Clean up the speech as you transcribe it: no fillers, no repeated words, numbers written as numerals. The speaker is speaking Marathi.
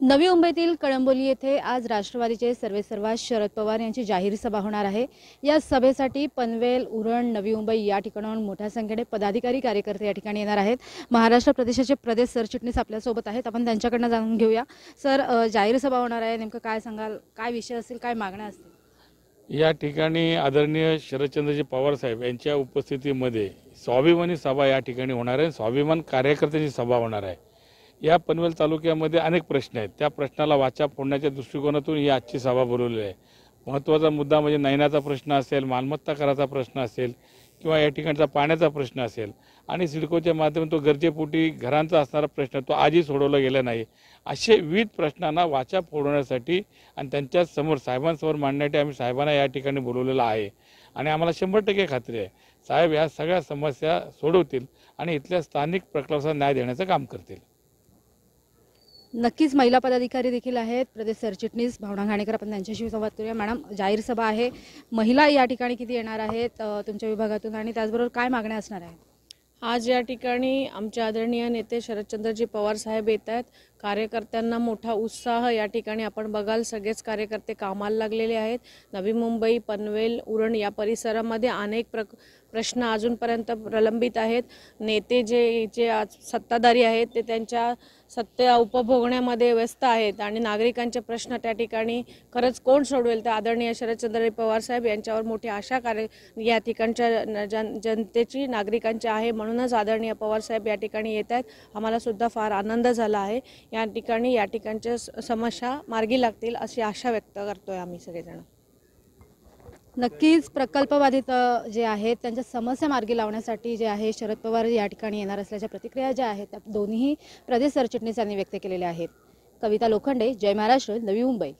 नवी मुंबईतील कळंबोली येथे आज राष्ट्रवादीचे सर्वेसर्वा शरद पवार यांची जाहीर सभा होणार आहे। या सभेसाठी पनवेल, उरण, नवी मुंबई या ठिकाणाहून मोठ्या संख्येने पदाधिकारी कार्यकर्ते या ठिकाणी येणार आहेत। महाराष्ट्र प्रदेशाचे प्रदेश सरचिटणीस आपल्या सोबत आहेत, आपण त्यांच्याकडून जाणून घेऊया। सर, जाहीर सभा होणार आहे, नेमकं काय सांगाल? काय विषय असेल, काय मागण्या असतील? या ठिकाणी आदरणीय शरदचंद्रजी पवार साहेब यांच्या उपस्थितीमध्ये स्वाभिमानी सभा या ठिकाणी होणार आहे। स्वाभिमान कार्यकर्त्यांची सभा होणार आहे। या पनवेल तालुक्यामध्ये अनेक प्रश्न आहेत, त्या प्रश्नाला वाचा फोडण्याच्या दृष्टिकोनातून ही आजची सभा बोलवली आहे। महत्त्वाचा मुद्दा म्हणजे नयनाचा प्रश्न असेल, मालमत्ता कराचा प्रश्न असेल किंवा या ठिकाणचा पाण्याचा प्रश्न असेल आणि सिडकोच्या माध्यमातून तो गरजेपोटी घरांचा असणारा प्रश्न तो आजही सोडवला गेला नाही। असे विविध प्रश्नांना वाचा फोडण्यासाठी आणि त्यांच्या समोर साहेबांसमोर मांडण्यासाठी आम्ही साहेबांना या ठिकाणी बोलवलेलं आहे आणि आम्हाला 100% खात्री आहे साहेब या सगळ्या समस्या सोडवतील आणि इथल्या स्थानिक प्रकल्पाला न्याय देण्याचं काम करतील। नक्कीच महिला पदाधिकारी देखील आहेत, प्रदेश सरचिटणीस भावना घाणेकर, आपण त्यांच्याशी संवाद करूया। मॅडम, जाहीर सभा आहे, महिला या ठिकाणी किती येणार आहेत तुमच्या विभागातून आणि त्याचबरोबर काय मागण्या असणार आहेत? आज या ठिकाणी आमचे आदरणीय नेते शरदचंद्रजी पवार साहेब येत आहेत। कार्यकर्त्यांना मोठा उत्साह या ठिकाणी आपण बघाल, सगळेच कार्यकर्ते कामाला लागलेले आहेत। नवी मुंबई, पनवेल, उरण या परिसरामध्ये अनेक प्रश्न अजूनपर्यंत प्रलंबित आहेत। नेते जे आज सत्ताधारी आहेत ते त्यांच्या सत्ता उपभोगण्यामध्ये व्यस्त आहेत आणि नागरिकांचे प्रश्न त्या ठिकाणी खरंच कोण सोडवेल, तर आदरणीय शरदचंद्रजी पवार साहेब यांच्यावर मोठी आशा या ठिकाणच्या जनतेची, नागरिकांची आहे। म्हणूनच आदरणीय पवार साहेब या ठिकाणी येत आहेत। आम्हाला सुद्धा फार आनंद झाला आहे। या ठिकाणच्या समस्या मार्गी लागतील अशी आशा व्यक्त करतोय आम्ही सगळेजण। नक्कीच प्रकल्पबाधित जे आहेत त्यांच्या समस्या मार्गी लावण्यासाठी जे आहे शरद पवार या ठिकाणी येणार असल्याच्या प्रतिक्रिया ज्या आहेत त्या दोन्ही प्रदेश सरचिटणीस यांनी व्यक्त केलेल्या आहेत। कविता लोखंडे, जय महाराष्ट्र, नवी मुंबई।